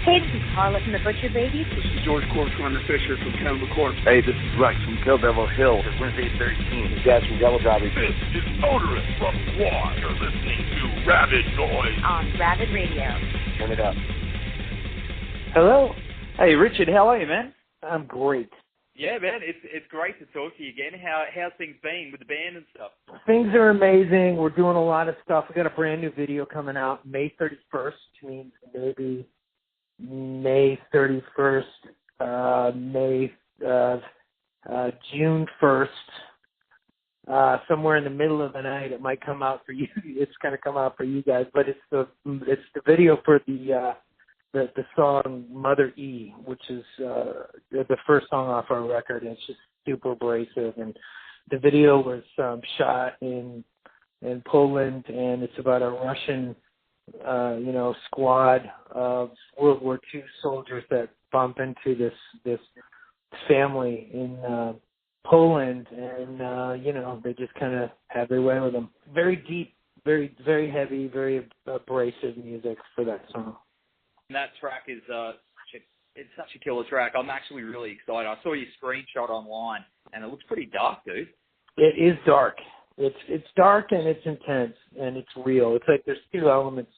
Hey, this is Carla from the Butcher Babies. This is George Corpse Runner Fisher from Cannibal Corpse. Hey, this is Rex from Kill Devil Hill. It's Wednesday 13. This is Dad from Yellow Driving. This is Motorist from Quad. You're listening to Rabid Noise on Rabid Radio. Turn it up. Hello. Hey, Richard, how are you, man? I'm great. Yeah, man, it's great to talk to you again. How's things been with the band and stuff? Things are amazing. We're doing a lot of stuff. We got a brand new video coming out May 31st, which means maybe May 31st, June 1st, somewhere in the middle of the night. It might come out for you. It's going to come out for you guys, but it's the video for the song Mother E, which is the first song off our record, and it's just super abrasive. And the video was shot in Poland, and it's about a Russian squad of World War II soldiers that bump into this family in Poland, and they just kind of have their way with them. Very deep, very, very heavy, very abrasive music for that song. And that track is it's such a killer track. I'm actually really excited. I saw your screenshot online, and it looks pretty dark, dude. It is dark. It's dark and it's intense and it's real. It's like there's two elements.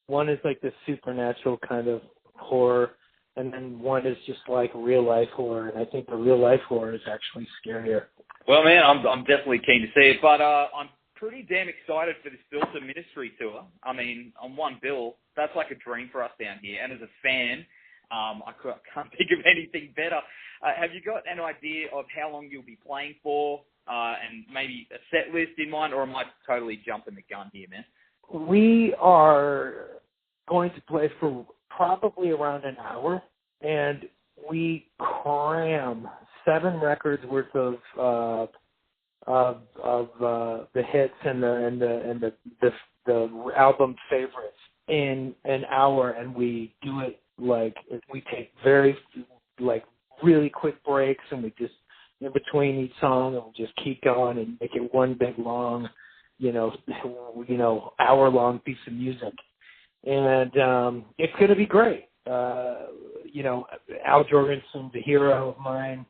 One is like the supernatural kind of horror, and then one is just like real life horror. And I think the real life horror is actually scarier. Well, man, I'm definitely keen to see it, but I'm pretty damn excited for this Filter Ministry tour. I mean, on one bill, that's like a dream for us down here. And as a fan, I can't think of anything better. Have you got an idea of how long you'll be playing for? And maybe a set list in mind, or am I totally jumping the gun here, man? We are going to play for probably around an hour, and we cram 7 records worth of the hits and the album favorites in an hour, and we do it like we take very really quick breaks, and we just in between each song, and we'll just keep going and make it one big long, hour-long piece of music. And it's going to be great. Al Jorgensen's a hero of mine,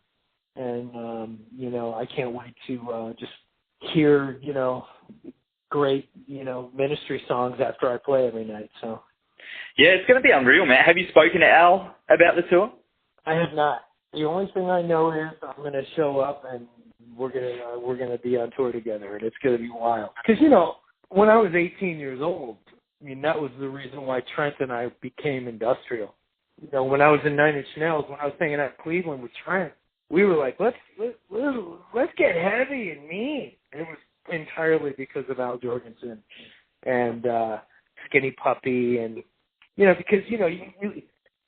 and, I can't wait to just hear, great, ministry songs after I play every night. So. Yeah, it's going to be unreal, man. Have you spoken to Al about the tour? I have not. The only thing I know is I'm going to show up and we're gonna be on tour together, and it's going to be wild. Because when I was 18 years old, I mean that was the reason why Trent and I became industrial. When I was in Nine Inch Nails, when I was hanging out in Cleveland with Trent, we were like, let's get heavy and mean. And it was entirely because of Al Jorgensen and Skinny Puppy, and because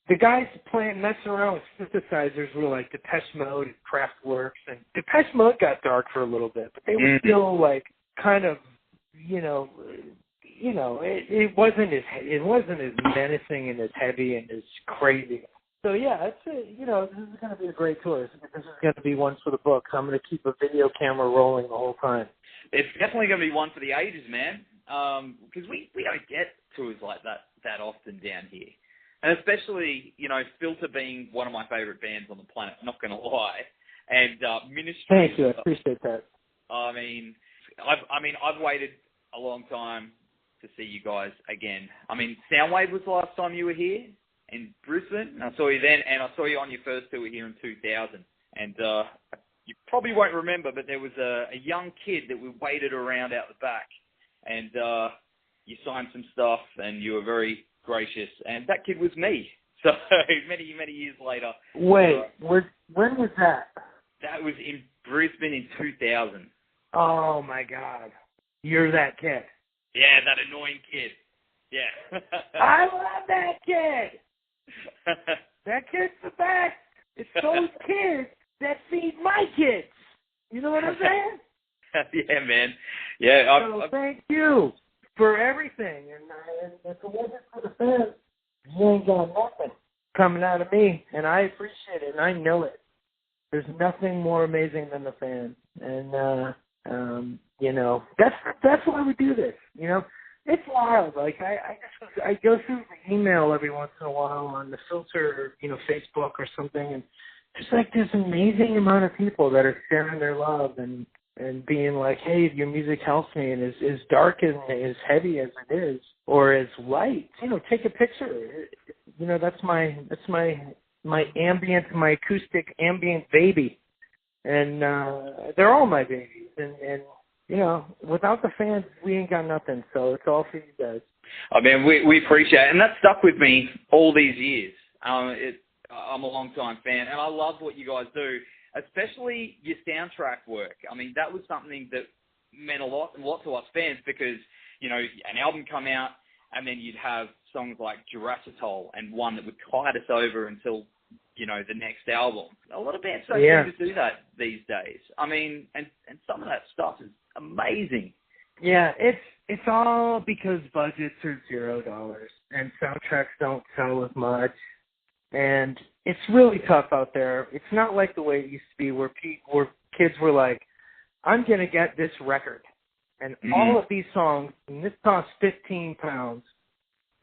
the guys messing around with synthesizers were like Depeche Mode and Kraftwerk, and Depeche Mode got dark for a little bit, but they were still like kind of, it wasn't as menacing and as heavy and as crazy. So yeah, this is going to be a great tour. This is going to be one for the books. I'm going to keep a video camera rolling the whole time. It's definitely going to be one for the ages, man. Because we don't get tours like that often down here. And especially, Filter being one of my favorite bands on the planet, not going to lie. And Ministry. Thank you, I appreciate that. I've waited a long time to see you guys again. I mean, Soundwave was the last time you were here in Brisbane. I saw you then, and I saw you on your first tour here in 2000. And you probably won't remember, but there was a young kid that we waited around out the back, and you signed some stuff, and you were very gracious, and that kid was me. So many, many years later. Wait, when was that? That was in Brisbane in 2000. Oh my God, you're that kid. Yeah, that annoying kid. Yeah. I love that kid. That kid's the best. It's those kids that feed my kids. You know what I'm saying? Yeah, man. Yeah. So thank you for everything, and if it wasn't for the fans, you ain't got nothing coming out of me, and I appreciate it, and I know it. There's nothing more amazing than the fans, and that's why we do this. It's wild. Like I go through the email every once in a while on the filter, Facebook or something, and there's like this amazing amount of people that are sharing their love and being like, hey, your music helps me, and as dark and as heavy as it is, or as light, take a picture. That's my ambient, my acoustic ambient baby, and they're all my babies, and without the fans, we ain't got nothing. So it's all for you guys. I mean, we appreciate it, and that stuck with me all these years. I'm a long-time fan, and I love what you guys do, especially your soundtrack work. I mean, that was something that meant a lot to us fans because, an album come out, and then you'd have songs like Jurassitol and one that would tide us over until, the next album. A lot of bands don't seem to do that these days. I mean, and some of that stuff is amazing. Yeah, it's all because budgets are $0 and soundtracks don't sell as much. And it's really tough out there. It's not like the way it used to be where kids were like, I'm going to get this record and all of these songs, and this costs 15 pounds,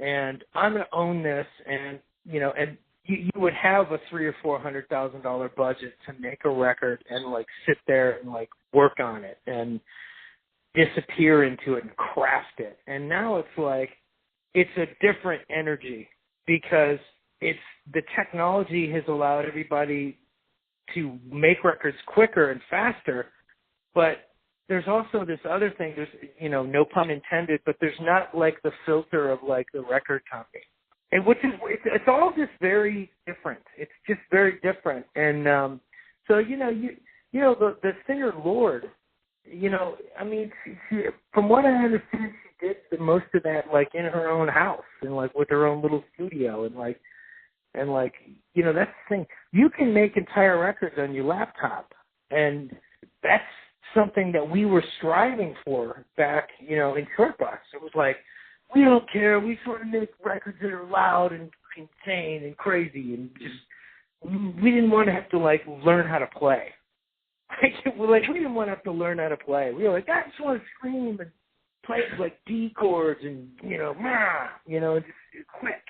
and I'm going to own this. And, and you would have a $300,000 or $400,000 budget to make a record and like sit there and like work on it and disappear into it and craft it. And now it's like, it's a different energy because the technology has allowed everybody to make records quicker and faster, but there's also this other thing, there's, no pun intended, but there's not like the filter of like the record company. And it's all just very different. It's just very different. And so, the singer Lorde, I mean, from what I understand, she did most of that like in her own house and like with her own little studio and that's the thing. You can make entire records on your laptop, and that's something that we were striving for back, in Short Bus. It was like, we don't care. We sort of make records that are loud and insane and crazy, and just we didn't want to have to like learn how to play. We didn't want to have to learn how to play. We were like, I just want to scream and play like D chords and just quick.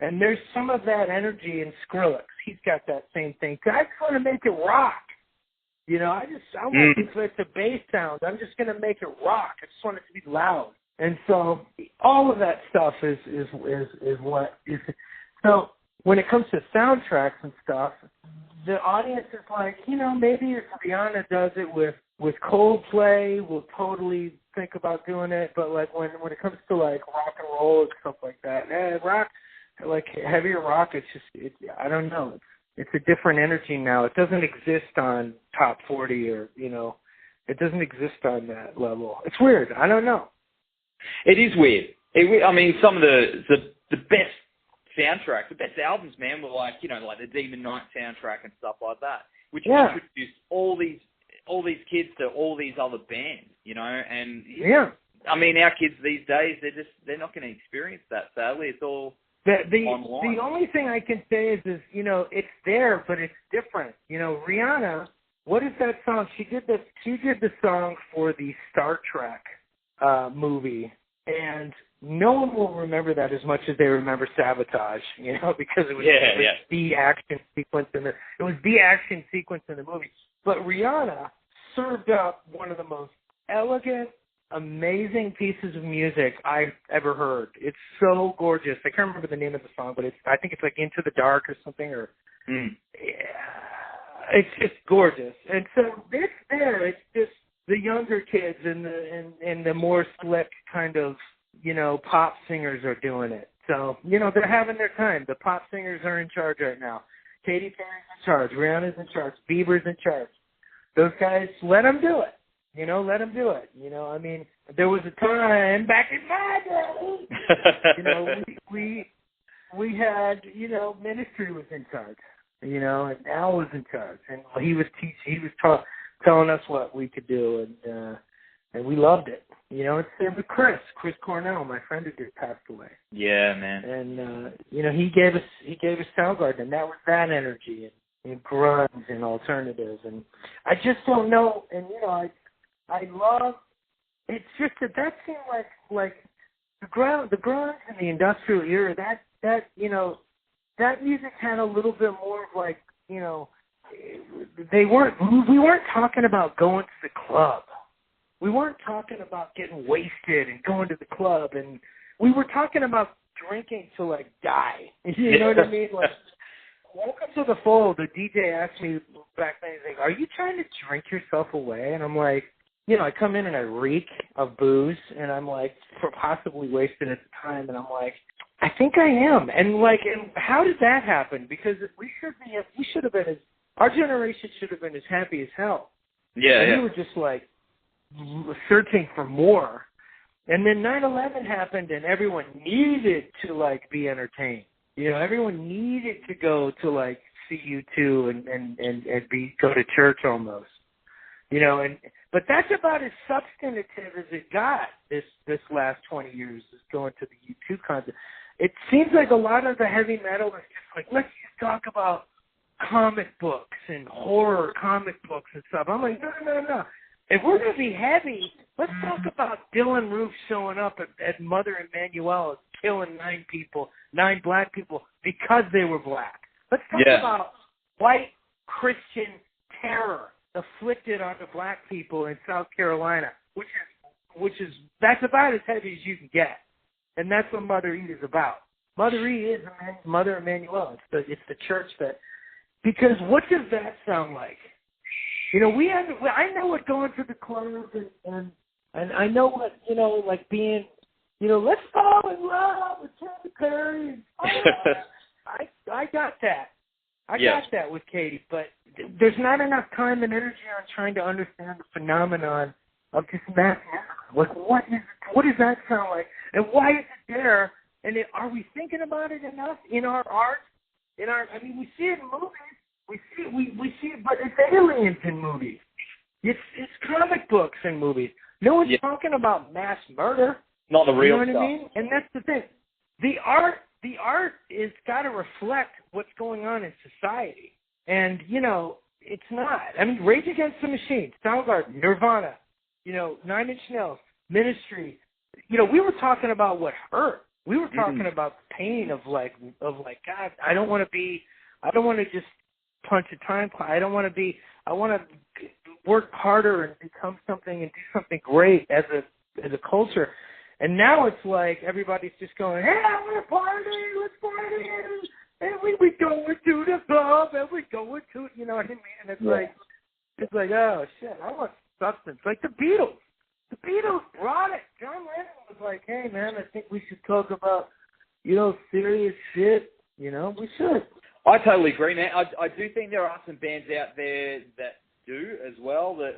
And there's some of that energy in Skrillex. He's got that same thing. I just want to make it rock. I want to play the bass sound. I'm just going to make it rock. I just want it to be loud. And so all of that stuff is what is. So when it comes to soundtracks and stuff, the audience is like, maybe if Rihanna does it with Coldplay, we'll totally think about doing it. But like when it comes to like rock and roll and stuff like that, rock, like heavier rock, I don't know. It's a different energy now. It doesn't exist on top 40 or, it doesn't exist on that level. It's weird. I don't know. It is weird. I mean, some of the best soundtracks, the best albums, man, were like, like the Demon Knight soundtrack and stuff like that, which introduced all these kids to all these other bands, and I mean, our kids these days, they're not going to experience that, sadly. It's all online. The only thing I can say is it's there, but it's different. Rihanna, what is that song? She did the song for the Star Trek movie, and no one will remember that as much as they remember Sabotage, because it was the action sequence in the movie. But Rihanna served up one of the most elegant, amazing pieces of music I've ever heard. It's so gorgeous. I can't remember the name of the song, but I think it's like Into the Dark or something. It's just gorgeous. And so it's there. It's just the younger kids and the more slick kind of, pop singers are doing it. So, they're having their time. The pop singers are in charge right now. Katy Perry's in charge. Rihanna's in charge. Bieber's in charge. Those guys, let them do it. Let them do it. I mean, there was a time back in my day, we had, Ministry was in charge, and Al was in charge, and he was telling us what we could do, and we loved it. It's same with Chris Cornell, my friend who just passed away. Yeah, man. And he gave us Soundgarden, and that was that energy and grunge and alternatives, and I just don't know. And I love. It's just that seemed like the grunge and the industrial era, that music had a little bit more of like, we weren't talking about going to the club. We weren't talking about getting wasted and going to the club, and we were talking about drinking to like die. You know what I mean? Like, welcome to the fold. The DJ asked me back then, he's like, "Are you trying to drink yourself away?" And I'm like, I come in and I reek of booze, and I'm like, possibly wasted at the time, and I'm like, I think I am. And like, and how did that happen? Because our generation should have been as happy as hell. Yeah, and we were just like searching for more. And then 9/11 happened, and everyone needed to like be entertained. Everyone needed to go to like see U2 and go to church almost. But that's about as substantive as it got this last 20 years, is going to the U2 concert. It seems like a lot of the heavy metal is just like, let's just talk about comic books and horror comic books and stuff. I'm like, no. If we're going to be heavy, let's talk about Dylan Roof showing up at Mother Emanuel and killing 9 black people because they were black. Let's talk about white Christian terror afflicted on the black people in South Carolina, which is that's about as heavy as you can get. And that's what Mother E is about. Mother E is Mother Emanuel. It's the church that, because what does that sound like? I know what going to the clubs and I know what, like being, let's fall in love with Katy Perry. I got that. I got that with Katy, but there's not enough time and energy on trying to understand the phenomenon of just mass music. Like, what does that sound like? And why is it there? And are we thinking about it enough in our art? We see it in movies. We see it, but it's aliens in movies. It's comic books in movies. No one's talking about mass murder. Not the real stuff. You know what I mean? And that's the thing. The art is got to reflect what's going on in society. And, it's not. Rage Against the Machine, Soundgarden, Nirvana, 9 Inch Nails, Ministry. We were talking about what hurt. We were talking about the pain of like, God, I don't want to just punch a time clock. I want to work harder and become something and do something great as a culture. And now it's like everybody's just going, hey, I want to party, let's party, and we go to the club, and we go to, you know what I mean? And it's like, oh shit, I want substance. Like the Beatles. The Beatles brought it. John Lennon was like, hey man, I think we should talk about, serious shit. We should. I totally agree, man. I do think there are some bands out there that do as well. That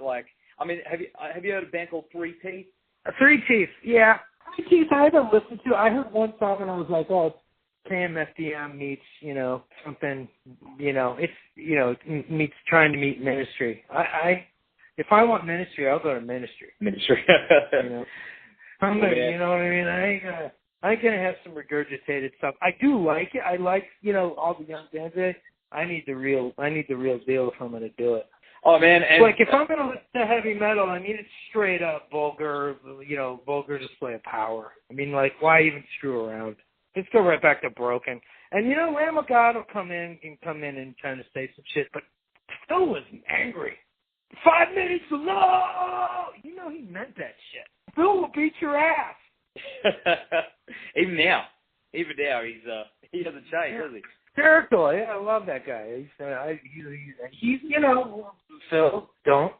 have you heard of a band called Three Teeth? Three Teeth, yeah. Three Teeth, I haven't listened to. I heard one song and I was like, oh, it's KMFDM meets, something, meets trying to meet Ministry. If I want Ministry, I'll go to Ministry. I'm gonna, you know what I mean? I ain't gonna have some regurgitated stuff. I do like it. I like, all the young bands. I need the real deal if I'm gonna do it. Oh man, and like if I'm gonna listen to heavy metal, I need it straight up vulgar display of power. Why even screw around? Let's go right back to broken. And Lamb of God will come in and kind of say some shit, but Phil was angry. 5 minutes of love. He meant that shit. Phil will beat your ass. Even now, he doesn't change, does he? Hysterical. Yeah, I love that guy. He's Phil, don't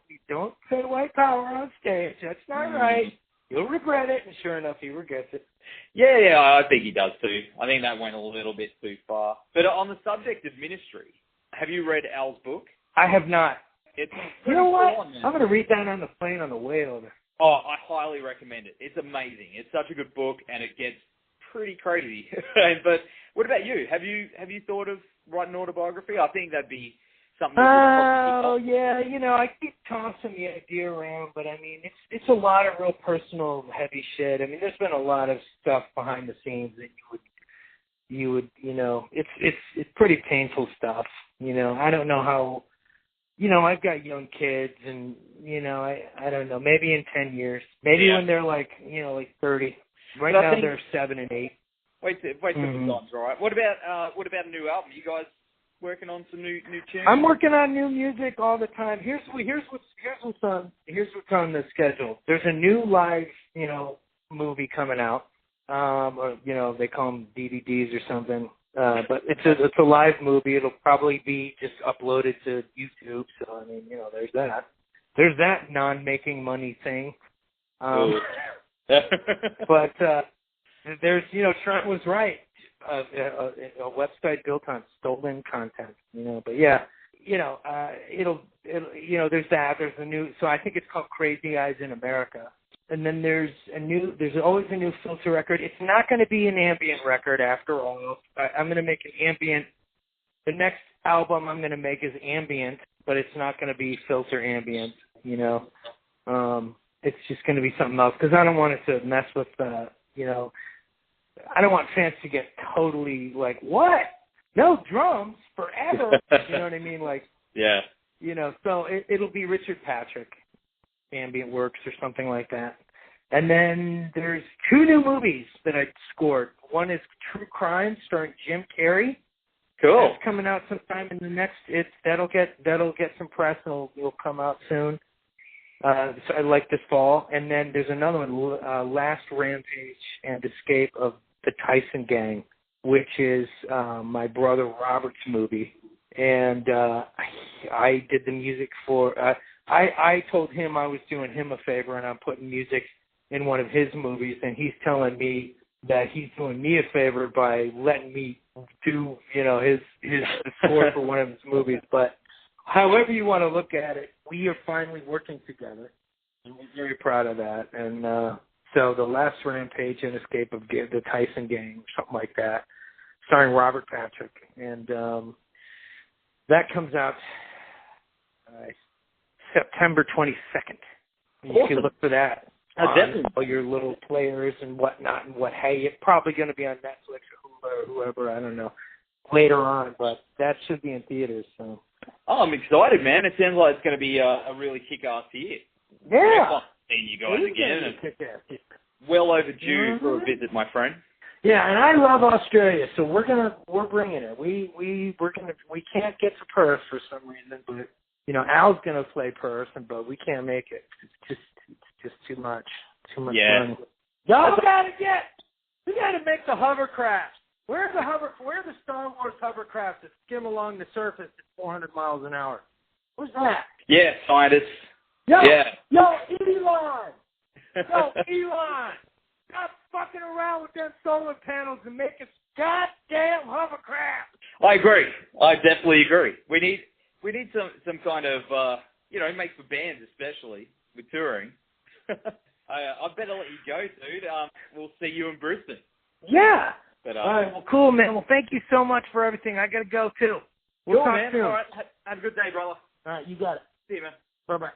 say white power on stage. That's not right. You'll regret it. And sure enough, he regrets it. Yeah, I think he does too. I think that went a little bit too far. But on the subject of Ministry, have you read Al's book? I have not. It's you know what? I'm going to read that on the plane on the way over. Oh, I highly recommend it. It's amazing. It's such a good book, and it gets pretty crazy. But what about you? Have you thought of writing an autobiography? I think that'd be something. Oh yeah, I keep tossing the idea around, but it's a lot of real personal, heavy shit. There's been a lot of stuff behind the scenes that you would, it's pretty painful stuff. I don't know how. I've got young kids, and I don't know. Maybe in 10 years, maybe when they're like 30. Right now they're 7 and 8. Wait till the time's right. What about a new album? You guys working on some new tunes? I'm working on new music all the time. Here's what's on the schedule. There's a new live, movie coming out. Or, they call them DVDs or something. But it's a live movie. It'll probably be just uploaded to YouTube. So I mean, there's that. There's that non-making money thing. But there's, Trent was right. A website built on stolen content. But yeah, it'll there's that. There's a new. So I think it's called Crazy Eyes in America. And then there's always a new filter record. It's not going to be an ambient record after all. I'm going to make an ambient. The next album I'm going to make is ambient, but it's not going to be filter ambient. It's just going to be something else because I don't want it to mess with I don't want fans to get totally like, what? No drums forever. You know what I mean? Like, yeah. So it'll be Richard Patrick. Ambient Works or something like that. And then there's 2 new movies that I scored. One is True Crime starring Jim Carrey. Cool. That's coming out sometime in the next. That'll get some press and it'll come out soon. So like this fall. And then there's another one, Last Rampage and Escape of the Tyson Gang, which is my brother Robert's movie. And I did the music for. I told him I was doing him a favor and I'm putting music in one of his movies, and he's telling me that he's doing me a favor by letting me do, his score for one of his movies. But however you want to look at it, we are finally working together, and we're very proud of that. And so The Last Rampage and Escape of the Tyson Gang, something like that, starring Robert Patrick. And that comes out September 22nd. You can look for that on all your little players and whatnot and what. Hey, it's probably going to be on Netflix or whoever, I don't know, later on, but that should be in theaters. So. Oh, I'm excited, man. It sounds like it's going to be a really kick-ass year. Yeah. Seeing you guys again. Well overdue for a visit, my friend. Yeah, and I love Australia, so we're bringing it. We can't get to Perth for some reason, but. Al's gonna play Perth, but we can't make it. It's just too much fun. Y'all we gotta make the hovercraft. Where's the Star Wars hovercraft that skim along the surface at 400 miles an hour? Where's that? Yeah, scientists. Yo, Elon! Stop fucking around with them solar panels and make a goddamn hovercraft. I agree. I definitely agree. We need some kind of, make for bands especially, with touring. I better let you go, dude. We'll see you in Brisbane. Yeah. But, all right, well, cool, man. Well, thank you so much for everything. I got to go, too. We'll talk soon. All right. Have a good day, brother. All right, you got it. See you, man. Bye-bye.